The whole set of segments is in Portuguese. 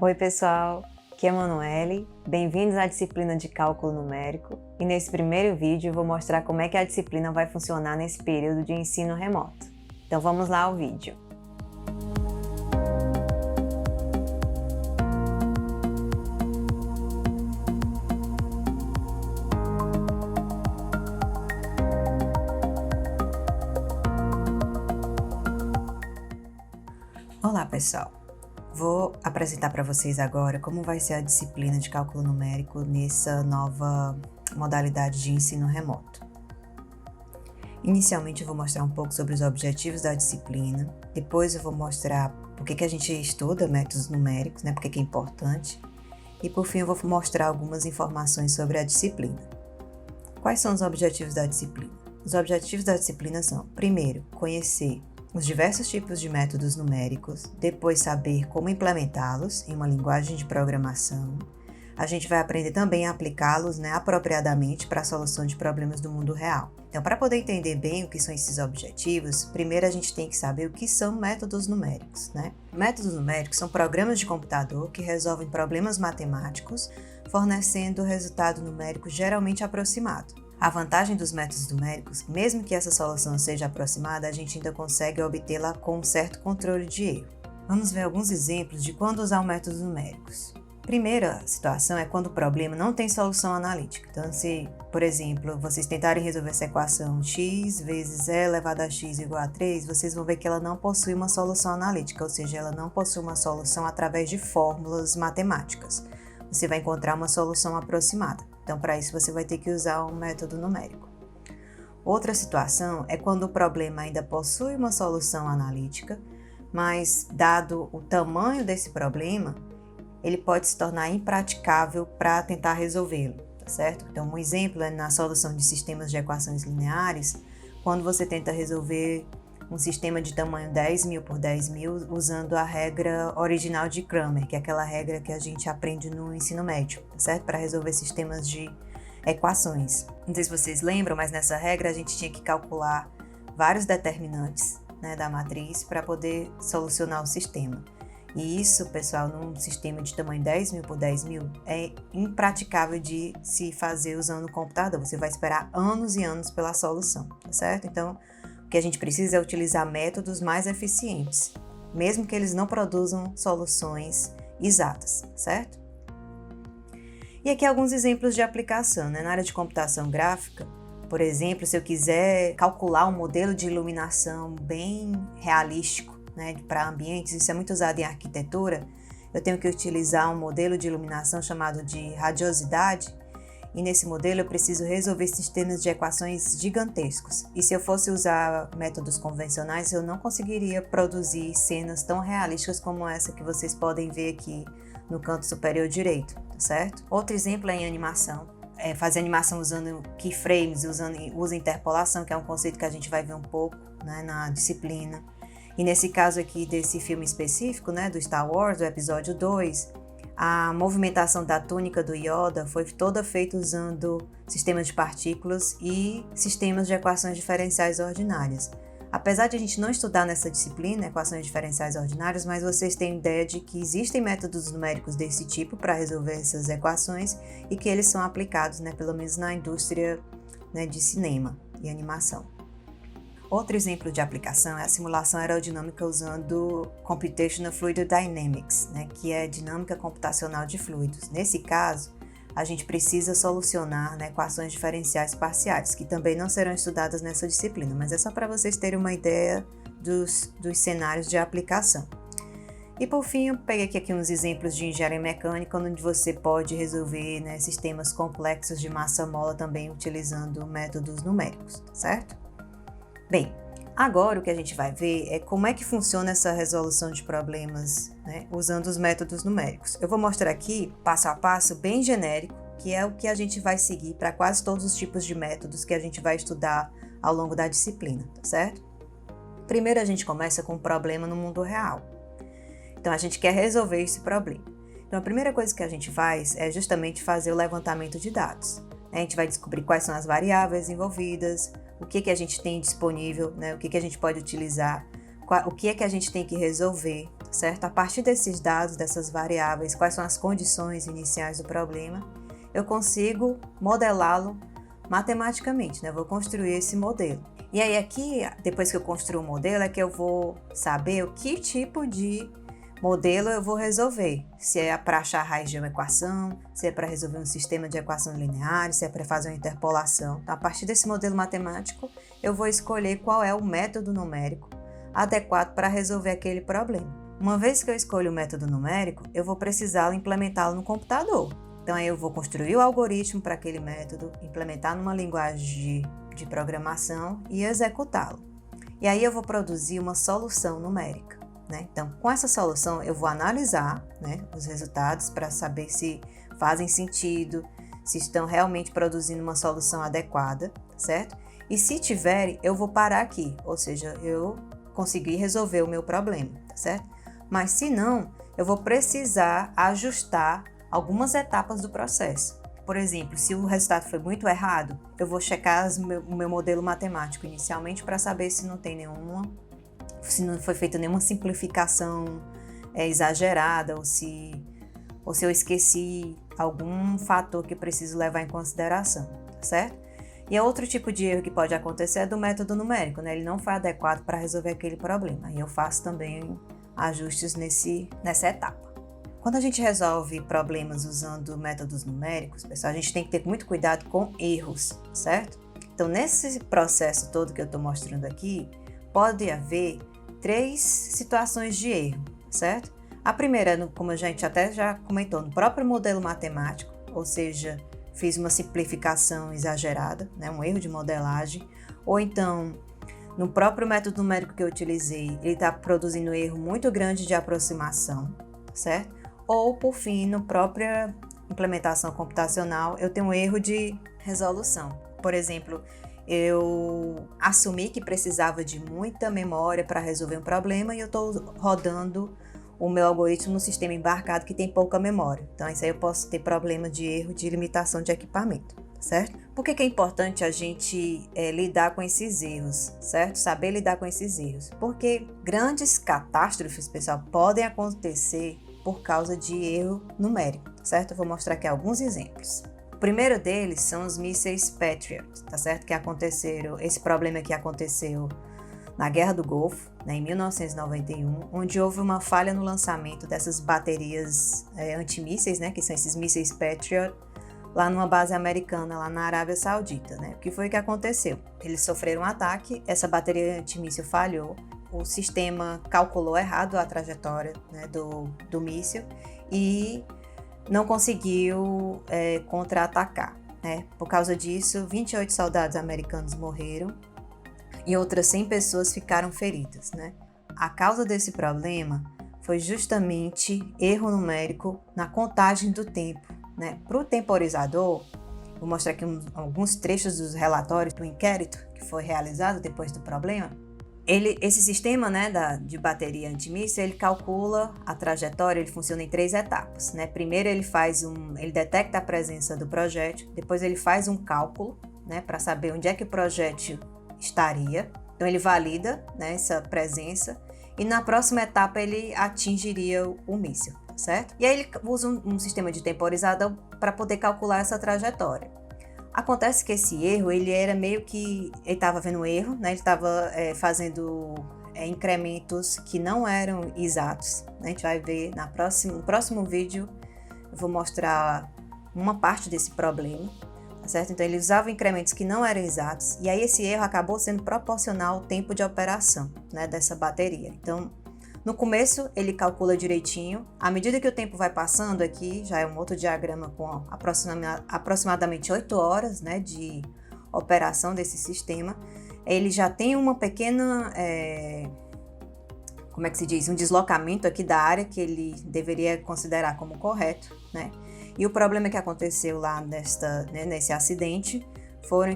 Oi pessoal, aqui é a Manuele, bem-vindos à disciplina de Cálculo Numérico e nesse primeiro vídeo eu vou mostrar como é que a disciplina vai funcionar nesse período de ensino remoto. Então vamos lá ao vídeo. Olá pessoal, vou apresentar para vocês agora como vai ser a disciplina de cálculo numérico nessa nova modalidade de ensino remoto. Inicialmente eu vou mostrar um pouco sobre os objetivos da disciplina, depois eu vou mostrar por que a gente estuda métodos numéricos, por que é importante, e por fim eu vou mostrar algumas informações sobre a disciplina. Quais são os objetivos da disciplina? Os objetivos da disciplina são, primeiro, conhecer os diversos tipos de métodos numéricos, depois saber como implementá-los em uma linguagem de programação. A gente vai aprender também a aplicá-los apropriadamente para a solução de problemas do mundo real. Então, para poder entender bem o que são esses objetivos, primeiro a gente tem que saber o que são métodos numéricos. Métodos numéricos são programas de computador que resolvem problemas matemáticos, fornecendo resultado numérico geralmente aproximado. A vantagem dos métodos numéricos, mesmo que essa solução seja aproximada, a gente ainda consegue obtê-la com um certo controle de erro. Vamos ver alguns exemplos de quando usar métodos numéricos. Primeira situação é quando o problema não tem solução analítica. Então, se, por exemplo, vocês tentarem resolver essa equação x vezes e elevado a x igual a 3, vocês vão ver que ela não possui uma solução analítica, ou seja, ela não possui uma solução através de fórmulas matemáticas. Você vai encontrar uma solução aproximada. Então, para isso, você vai ter que usar um método numérico. Outra situação é quando o problema ainda possui uma solução analítica, mas, dado o tamanho desse problema, ele pode se tornar impraticável para tentar resolvê-lo, tá certo? Então, um exemplo é na solução de sistemas de equações lineares, quando você tenta resolver um sistema de tamanho 10.000 por 10.000 usando a regra original de Cramer, que é aquela regra que a gente aprende no ensino médio, tá certo? Para resolver sistemas de equações. Não sei se vocês lembram, mas nessa regra a gente tinha que calcular vários determinantes da matriz para poder solucionar o sistema. E isso, pessoal, num sistema de tamanho 10.000 por 10.000 é impraticável de se fazer usando o computador. Você vai esperar anos e anos pela solução, tá certo? Então, o que a gente precisa é utilizar métodos mais eficientes, mesmo que eles não produzam soluções exatas, certo? E aqui alguns exemplos de aplicação, Na área de computação gráfica, por exemplo, se eu quiser calcular um modelo de iluminação bem realístico, para ambientes, isso é muito usado em arquitetura, eu tenho que utilizar um modelo de iluminação chamado de radiosidade, e nesse modelo eu preciso resolver sistemas de equações gigantescos. E se eu fosse usar métodos convencionais, eu não conseguiria produzir cenas tão realísticas como essa que vocês podem ver aqui no canto superior direito, tá certo? Outro exemplo é em animação. Fazer animação usando keyframes, usa interpolação, que é um conceito que a gente vai ver um pouco na disciplina. E nesse caso aqui desse filme específico, do Star Wars, do episódio 2, a movimentação da túnica do Yoda foi toda feita usando sistemas de partículas e sistemas de equações diferenciais ordinárias. Apesar de a gente não estudar nessa disciplina, equações diferenciais ordinárias, mas vocês têm ideia de que existem métodos numéricos desse tipo para resolver essas equações e que eles são aplicados, pelo menos na indústria de cinema e animação. Outro exemplo de aplicação é a simulação aerodinâmica usando Computational Fluid Dynamics, que é dinâmica computacional de fluidos. Nesse caso, a gente precisa solucionar equações diferenciais parciais, que também não serão estudadas nessa disciplina, mas é só para vocês terem uma ideia dos cenários de aplicação. E por fim, eu peguei aqui uns exemplos de engenharia mecânica, onde você pode resolver sistemas complexos de massa-mola também utilizando métodos numéricos, tá certo? Bem, agora o que a gente vai ver é como é que funciona essa resolução de problemas usando os métodos numéricos. Eu vou mostrar aqui, passo a passo, bem genérico, que é o que a gente vai seguir para quase todos os tipos de métodos que a gente vai estudar ao longo da disciplina, tá certo? Primeiro a gente começa com um problema no mundo real. Então a gente quer resolver esse problema. Então a primeira coisa que a gente faz é justamente fazer o levantamento de dados. A gente vai descobrir quais são as variáveis envolvidas, o que a gente tem disponível, o que a gente pode utilizar, o que é que a gente tem que resolver, tá certo? A partir desses dados, dessas variáveis, quais são as condições iniciais do problema, eu consigo modelá-lo matematicamente, né? Eu vou construir esse modelo. E aí aqui, depois que eu construo o modelo, é que eu vou saber o que tipo de modelo eu vou resolver. Se é para achar a raiz de uma equação, se é para resolver um sistema de equações lineares, se é para fazer uma interpolação. Então, a partir desse modelo matemático, eu vou escolher qual é o método numérico adequado para resolver aquele problema. Uma vez que eu escolho o método numérico, eu vou precisar implementá-lo no computador. Então, aí eu vou construir o algoritmo para aquele método, implementar numa linguagem de programação e executá-lo. E aí eu vou produzir uma solução numérica. Então, com essa solução, eu vou analisar, os resultados para saber se fazem sentido, se estão realmente produzindo uma solução adequada, certo? E se tiverem, eu vou parar aqui, ou seja, eu consegui resolver o meu problema, certo? Mas se não, eu vou precisar ajustar algumas etapas do processo. Por exemplo, se o resultado foi muito errado, eu vou checar o meu modelo matemático inicialmente para saber se não foi feita nenhuma simplificação exagerada ou se eu esqueci algum fator que preciso levar em consideração, certo? E outro tipo de erro que pode acontecer é do método numérico, Ele não foi adequado para resolver aquele problema. E eu faço também ajustes nessa etapa. Quando a gente resolve problemas usando métodos numéricos, pessoal, a gente tem que ter muito cuidado com erros, certo? Então, nesse processo todo que eu estou mostrando aqui, pode haver 3 situações de erro, certo? A primeira, como a gente até já comentou, no próprio modelo matemático, ou seja, fiz uma simplificação exagerada, um erro de modelagem, ou então, no próprio método numérico que eu utilizei, ele está produzindo um erro muito grande de aproximação, certo? Ou, por fim, na própria implementação computacional, eu tenho um erro de resolução. Por exemplo, eu assumi que precisava de muita memória para resolver um problema e eu estou rodando o meu algoritmo no sistema embarcado que tem pouca memória. Então, isso aí eu posso ter problema de erro de limitação de equipamento, certo? Por que é importante a gente lidar com esses erros, certo? Saber lidar com esses erros. Porque grandes catástrofes, pessoal, podem acontecer por causa de erro numérico, certo? Eu vou mostrar aqui alguns exemplos. O primeiro deles são os mísseis Patriot, tá certo? Esse problema que aconteceu na Guerra do Golfo, em 1991, onde houve uma falha no lançamento dessas baterias antimísseis, que são esses mísseis Patriot, lá numa base americana, lá na Arábia Saudita, O que foi que aconteceu? Eles sofreram um ataque, essa bateria antimíssil falhou, o sistema calculou errado a trajetória do míssil e não conseguiu contra-atacar. Por causa disso, 28 soldados americanos morreram e outras 100 pessoas ficaram feridas. A causa desse problema foi justamente erro numérico na contagem do tempo. Para o temporizador, vou mostrar aqui alguns trechos dos relatórios do inquérito que foi realizado depois do problema. Esse sistema de bateria antimíssil, ele calcula a trajetória, ele funciona em 3 etapas. Primeiro ele detecta a presença do projétil, depois ele faz um cálculo para saber onde é que o projétil estaria. Então ele valida essa presença e na próxima etapa ele atingiria o míssil, certo? E aí ele usa um sistema de temporizador para poder calcular essa trajetória. Acontece que esse erro, ele estava vendo um erro, ele estava fazendo incrementos que não eram exatos. A gente vai ver no próximo vídeo, eu vou mostrar uma parte desse problema, tá certo? Então ele usava incrementos que não eram exatos, e aí esse erro acabou sendo proporcional ao tempo de operação dessa bateria. Então, no começo, ele calcula direitinho. À medida que o tempo vai passando, aqui já é um outro diagrama com aproximadamente 8 horas de operação desse sistema. Ele já tem uma pequena, um deslocamento aqui da área que ele deveria considerar como correto, E o problema que aconteceu lá nesse acidente foi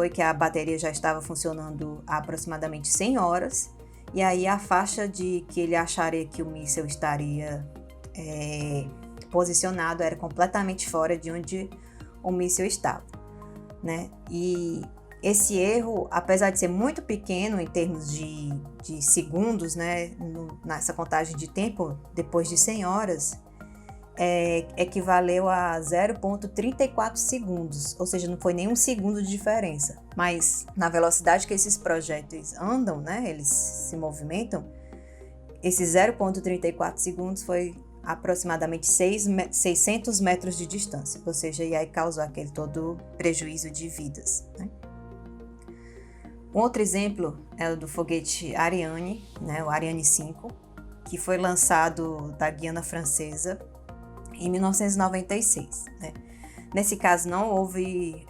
que a bateria já estava funcionando há aproximadamente 100 horas, e aí a faixa de que ele acharia que o míssil estaria posicionado era completamente fora de onde o míssil estava, E Esse erro, apesar de ser muito pequeno em termos de segundos, né, nessa contagem de tempo, depois de 100 horas, equivaleu a 0,34 segundos, ou seja, não foi nem um segundo de diferença. Mas na velocidade que esses projéteis andam, né, eles se movimentam, esse 0,34 segundos foi aproximadamente 600 metros de distância, ou seja, e aí causou aquele todo prejuízo de vidas, né? Um outro exemplo é o do foguete Ariane, né, o Ariane 5, que foi lançado da Guiana Francesa em 1996. Né? Nesse caso não houve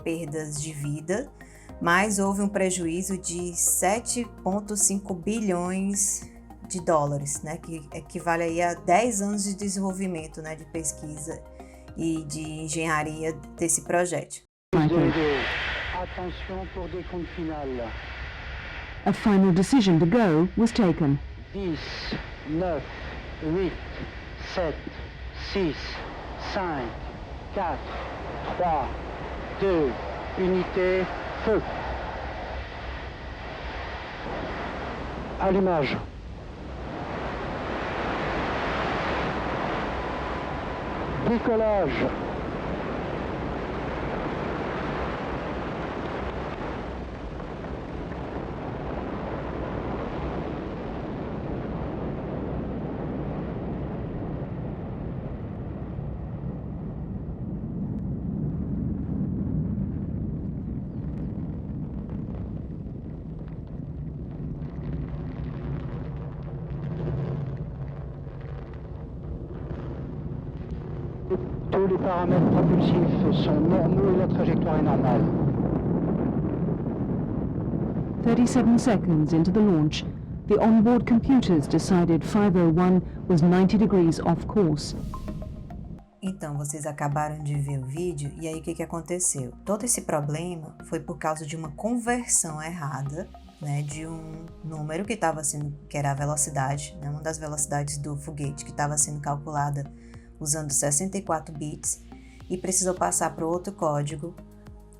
perdas de vida, mas houve um prejuízo de 7,5 bilhões de dólares, né, que equivale aí a 10 anos de desenvolvimento, né, de pesquisa e de engenharia desse projeto. Attention pour décompte final. A final decision to go was taken. 10, 9, 8, 7, 6, 5, 4, 3, 2, unité, feu. Allumage. Décollage. Tous les paramètres propulsifs sont normaux et la trajectoire est normale. 37 seconds into the launch, the onboard computers decided 501 was 90 degrees off course. Então, vocês acabaram de ver o vídeo e aí o que aconteceu? Todo esse problema foi por causa de uma conversão errada, né, de um número que era a velocidade, né, uma das velocidades do foguete que estava sendo calculada usando 64 bits e precisou passar para outro código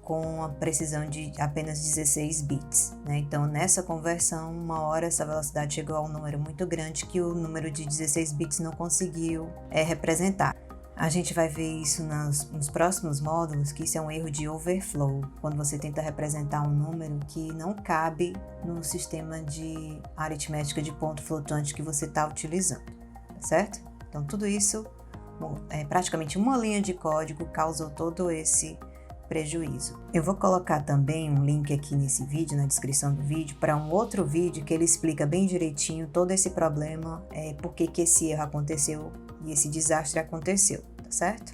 com a precisão de apenas 16 bits. Né? Então, nessa conversão, uma hora essa velocidade chegou a um número muito grande que o número de 16 bits não conseguiu representar. A gente vai ver isso nos próximos módulos, que isso é um erro de overflow, quando você tenta representar um número que não cabe no sistema de aritmética de ponto flutuante que você está utilizando, tá certo? Então, tudo isso, praticamente uma linha de código causou todo esse prejuízo. Eu vou colocar também um link aqui nesse vídeo, na descrição do vídeo, para um outro vídeo que ele explica bem direitinho todo esse problema, por que esse erro aconteceu e esse desastre aconteceu, tá certo?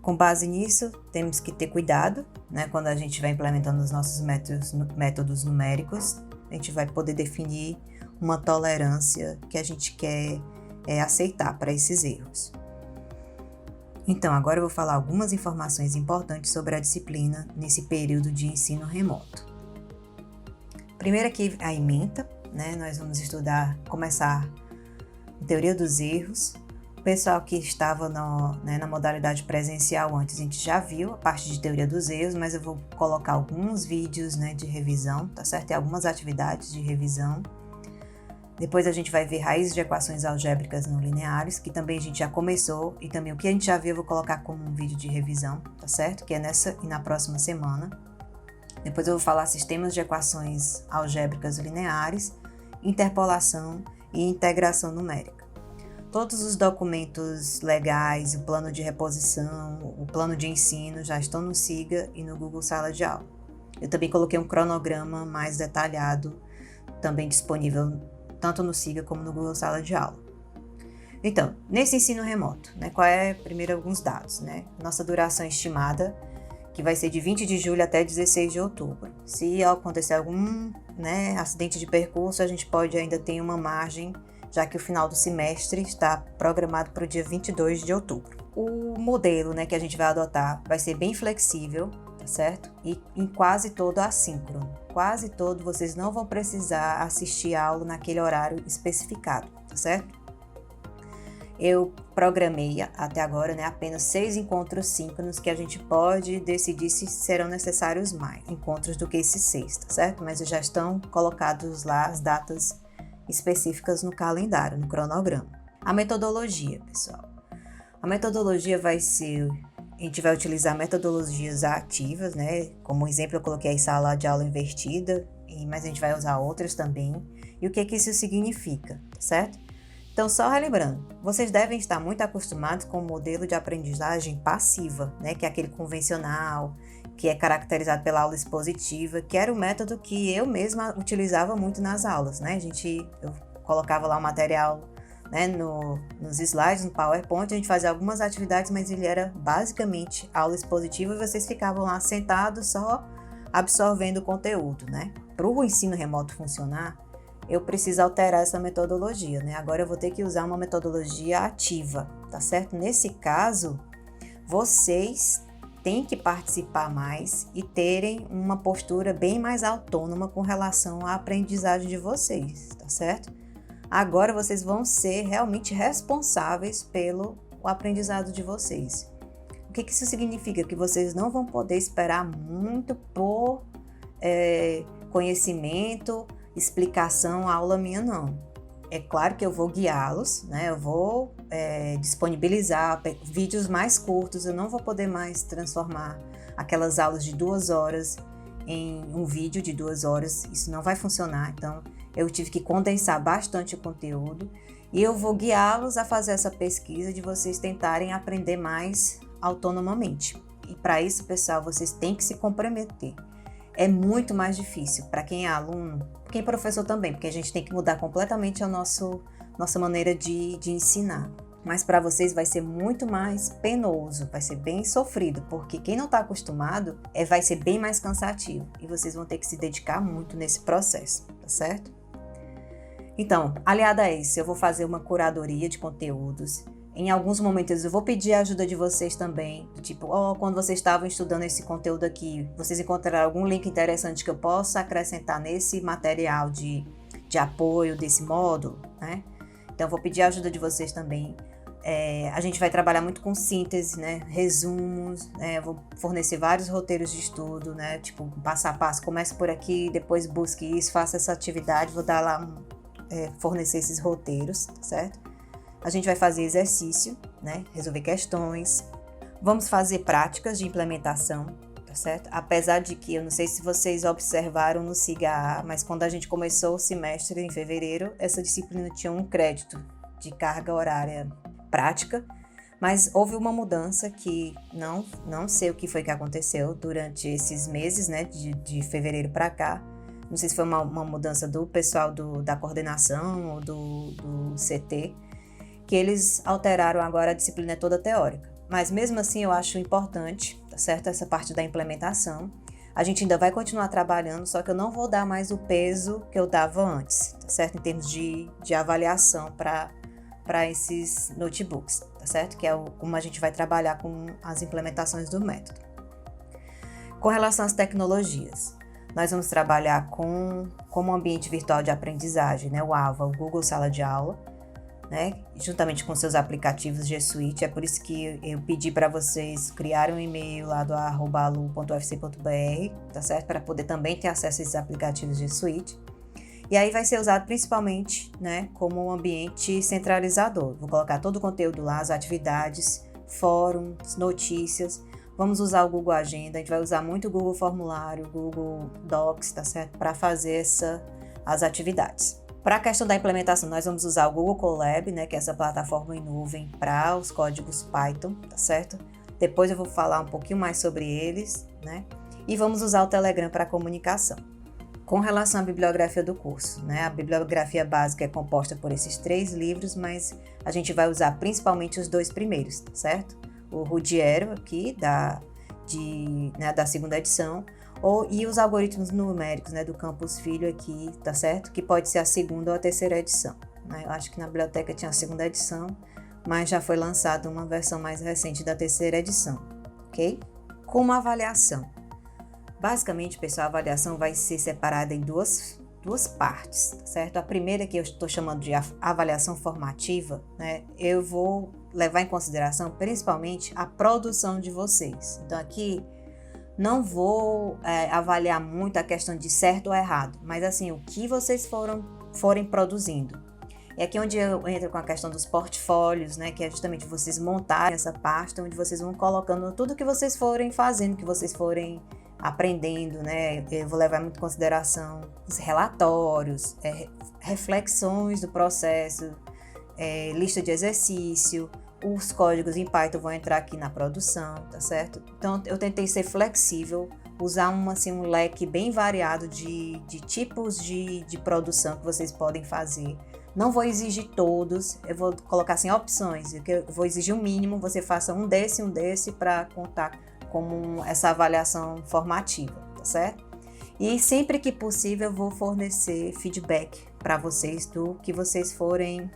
Com base nisso, temos que ter cuidado, né? Quando a gente vai implementando os nossos métodos numéricos, a gente vai poder definir uma tolerância que a gente quer aceitar para esses erros. Então, agora eu vou falar algumas informações importantes sobre a disciplina nesse período de ensino remoto. Primeiro aqui a ementa, né? Nós vamos começar a teoria dos erros. O pessoal que estava na modalidade presencial antes, a gente já viu a parte de teoria dos erros, mas eu vou colocar alguns vídeos, né, de revisão, tá certo? E algumas atividades de revisão. Depois a gente vai ver raízes de equações algébricas não lineares, que também a gente já começou, e também o que a gente já viu eu vou colocar como um vídeo de revisão, tá certo? Que é nessa e na próxima semana. Depois eu vou falar sistemas de equações algébricas lineares, interpolação e integração numérica. Todos os documentos legais, o plano de reposição, o plano de ensino já estão no Siga e no Google Sala de Aula. Eu também coloquei um cronograma mais detalhado, também disponível tanto no Siga como no Google Sala de Aula. Então, nesse ensino remoto, né, primeiro alguns dados, né? Nossa duração estimada, que vai ser de 20 de julho até 16 de outubro. Se acontecer algum, né, acidente de percurso, a gente pode ainda ter uma margem, já que o final do semestre está programado para o dia 22 de outubro. O modelo, né, que a gente vai adotar vai ser bem flexível, tá certo? E em quase todo assíncrono. Quase todo vocês não vão precisar assistir a aula naquele horário especificado, tá certo? eu programei até agora, né, apenas 6 encontros síncronos que a gente pode decidir se serão necessários mais encontros do que esses 6, tá certo? Mas já estão colocados lá as datas específicas no calendário, no cronograma. A metodologia, pessoal. A metodologia vai ser, a gente vai utilizar metodologias ativas, né? Como exemplo, eu coloquei a sala de aula invertida, mas a gente vai usar outras também. E o que isso significa, tá certo? Então, só relembrando, vocês devem estar muito acostumados com o modelo de aprendizagem passiva, né? Que é aquele convencional, que é caracterizado pela aula expositiva, que era o método que eu mesma utilizava muito nas aulas, né? Eu colocava lá o material, né, nos slides, no PowerPoint, a gente fazia algumas atividades, mas ele era basicamente aula expositiva e vocês ficavam lá sentados só absorvendo o conteúdo, né? Para o ensino remoto funcionar, eu preciso alterar essa metodologia, né? Agora eu vou ter que usar uma metodologia ativa, tá certo? Nesse caso, vocês têm que participar mais e terem uma postura bem mais autônoma com relação à aprendizagem de vocês, tá certo? Agora vocês vão ser realmente responsáveis pelo aprendizado de vocês. O que isso significa? Que vocês não vão poder esperar muito por conhecimento, explicação, aula minha, não. É claro que eu vou guiá-los, né? Eu vou disponibilizar vídeos mais curtos, eu não vou poder mais transformar aquelas aulas de 2 horas em um vídeo de 2 horas, isso não vai funcionar, então eu tive que condensar bastante o conteúdo e eu vou guiá-los a fazer essa pesquisa de vocês tentarem aprender mais autonomamente. E para isso, pessoal, vocês têm que se comprometer. É muito mais difícil para quem é aluno, quem é professor também, porque a gente tem que mudar completamente a nossa maneira de ensinar. Mas para vocês vai ser muito mais penoso, vai ser bem sofrido, porque quem não está acostumado vai ser bem mais cansativo e vocês vão ter que se dedicar muito nesse processo, tá certo? Então, aliado a isso, eu vou fazer uma curadoria de conteúdos. Em alguns momentos eu vou pedir a ajuda de vocês também, tipo, quando vocês estavam estudando esse conteúdo aqui, vocês encontraram algum link interessante que eu possa acrescentar nesse material de apoio desse módulo, né? Então, eu vou pedir a ajuda de vocês também. A gente vai trabalhar muito com síntese, né? Resumos, né? Eu vou fornecer vários roteiros de estudo, né? Tipo, passo a passo, comece por aqui, depois busque isso, faça essa atividade, vou dar lá, fornecer esses roteiros, tá certo? A gente vai fazer exercício, né? Resolver questões. Vamos fazer práticas de implementação, tá certo? Apesar de que, eu não sei se vocês observaram no SIGA, mas quando a gente começou o semestre em fevereiro, essa disciplina tinha 1 crédito de carga horária prática, mas houve uma mudança que não sei o que foi que aconteceu durante esses meses, né? De fevereiro para cá. Não sei se foi uma mudança do pessoal da coordenação ou do CT, que eles alteraram agora a disciplina toda teórica. Mas mesmo assim eu acho importante, tá certo? Essa parte da implementação. A gente ainda vai continuar trabalhando, só que eu não vou dar mais o peso que eu dava antes, tá certo? Em termos de avaliação para esses notebooks, tá certo? Que é como a gente vai trabalhar com as implementações do método. Com relação às tecnologias, nós vamos trabalhar como ambiente virtual de aprendizagem, né? O AVA, o Google Sala de Aula, né? Juntamente com seus aplicativos G Suite. É por isso que eu pedi para vocês criarem um e-mail lá do @alu.ufc.br, tá certo? Para poder também ter acesso a esses aplicativos G Suite. E aí vai ser usado principalmente, né, como um ambiente centralizador. Vou colocar todo o conteúdo lá, as atividades, fóruns, notícias. Vamos usar o Google Agenda, a gente vai usar muito o Google Formulário, o Google Docs, tá certo? Para fazer as atividades. Para a questão da implementação, nós vamos usar o Google Colab, né, que é essa plataforma em nuvem para os códigos Python, tá certo? Depois eu vou falar um pouquinho mais sobre eles, né? E vamos usar o Telegram para comunicação. Com relação à bibliografia do curso, né? A bibliografia básica é composta por esses 3 livros, mas a gente vai usar principalmente os 2 primeiros, tá certo? O Ruggiero aqui, da 2ª edição, e os algoritmos numéricos, né, do Campus Filho aqui, tá certo? Que pode ser a 2ª ou a 3ª edição, né? Eu acho que na biblioteca tinha a 2ª edição, mas já foi lançada uma versão mais recente da 3ª edição, ok? Como avaliação. Basicamente, pessoal, a avaliação vai ser separada em 2 duas partes, tá certo? A primeira, que eu estou chamando de avaliação formativa, né? Eu vou levar em consideração principalmente a produção de vocês. Então aqui não vou avaliar muito a questão de certo ou errado, mas assim, o que vocês forem produzindo. É aqui onde eu entro com a questão dos portfólios, né? Que é justamente vocês montarem essa pasta onde vocês vão colocando tudo que vocês forem fazendo, que vocês forem aprendendo, né? Eu vou levar muito em consideração os relatórios, reflexões do processo, lista de exercício, os códigos em Python vão entrar aqui na produção, tá certo? Então eu tentei ser flexível, usar um leque bem variado de tipos de produção que vocês podem fazer. Não vou exigir todos, eu vou colocar assim opções, eu vou exigir o mínimo, você faça um desse para contar como essa avaliação formativa, tá certo? E sempre que possível eu vou fornecer feedback para vocês do que vocês forem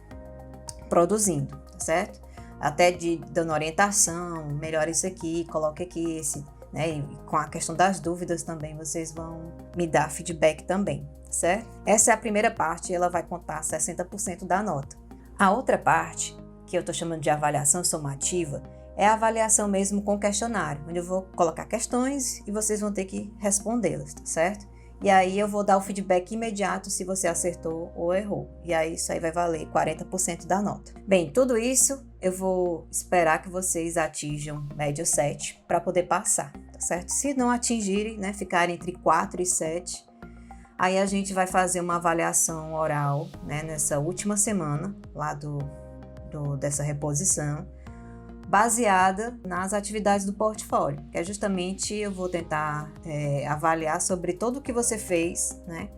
produzindo, tá certo? Até dando orientação, melhora isso aqui, coloque aqui esse, né? E com a questão das dúvidas também vocês vão me dar feedback também, certo? Essa é a primeira parte, ela vai contar 60% da nota. A outra parte, que eu estou chamando de avaliação somativa, é a avaliação mesmo com questionário, onde eu vou colocar questões e vocês vão ter que respondê-las, tá certo? E aí eu vou dar o feedback imediato se você acertou ou errou. E aí isso aí vai valer 40% da nota. Bem, tudo isso eu vou esperar que vocês atinjam média 7 para poder passar, tá certo? Se não atingirem, né, ficarem entre 4 e 7, aí a gente vai fazer uma avaliação oral, né, nessa última semana lá dessa reposição, baseada nas atividades do portfólio, que é justamente eu vou tentar avaliar sobre tudo o que você fez, né?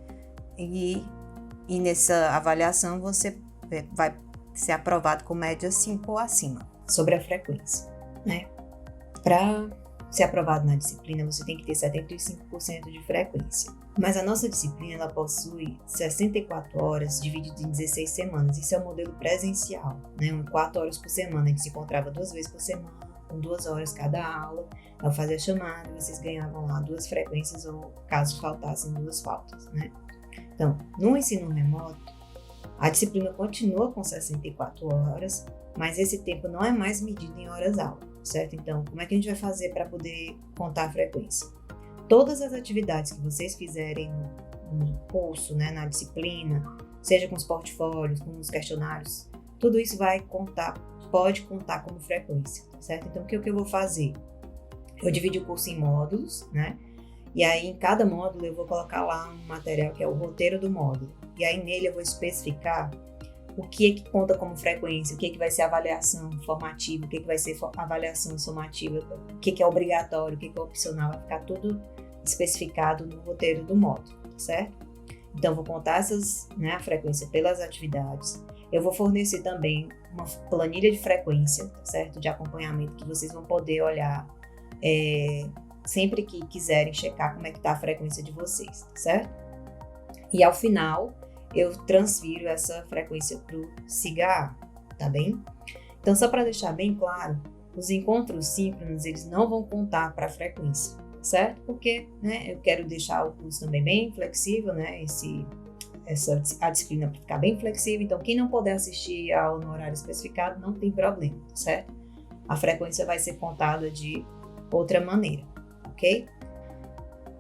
E nessa avaliação você vai ser aprovado com média 5 ou acima. Sobre a frequência, né? Para ser aprovado na disciplina, você tem que ter 75% de frequência. Mas a nossa disciplina ela possui 64 horas dividido em 16 semanas. Isso é o modelo presencial, né? 4 horas por semana. A gente se encontrava 2 vezes por semana, com 2 horas cada aula. Ao fazer a chamada, vocês ganhavam lá 2 frequências ou, caso faltassem, 2 faltas, né? Então, no ensino remoto, a disciplina continua com 64 horas, mas esse tempo não é mais medido em horas-aula, certo? Então, como é que a gente vai fazer para poder contar a frequência? Todas as atividades que vocês fizerem no curso, né, na disciplina, seja com os portfólios, com os questionários, tudo isso pode contar como frequência, certo? Então, o que eu vou fazer? Eu dividi o curso em módulos, né? E aí, em cada módulo, eu vou colocar lá um material que é o roteiro do módulo. E aí, nele, eu vou especificar o que é que conta como frequência, o que é que vai ser avaliação formativa, o que é que vai ser avaliação somativa, o que é obrigatório, o que é opcional, vai ficar tudo especificado no roteiro do módulo, certo? Então, vou contar a frequência pelas atividades. Eu vou fornecer também uma planilha de frequência, certo? De acompanhamento que vocês vão poder olhar sempre que quiserem checar como é que está a frequência de vocês, certo? E ao final, eu transfiro essa frequência para o SIGA-A, tá bem? Então, só para deixar bem claro, os encontros síncronos, eles não vão contar para a frequência, certo? Porque, né, eu quero deixar o curso também bem flexível, né? A disciplina para ficar bem flexível. Então, quem não puder assistir a aula no horário especificado, não tem problema, certo? A frequência vai ser contada de outra maneira, ok?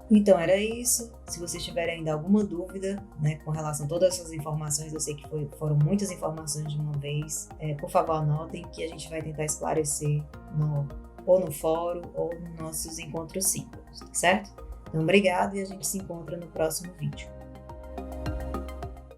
Então, era isso. Se vocês tiverem ainda alguma dúvida, né, com relação a todas essas informações, eu sei que foram muitas informações de uma vez, por favor, anotem que a gente vai tentar esclarecer ou no fórum ou nos nossos encontros síncronos, certo? Então, obrigado e a gente se encontra no próximo vídeo.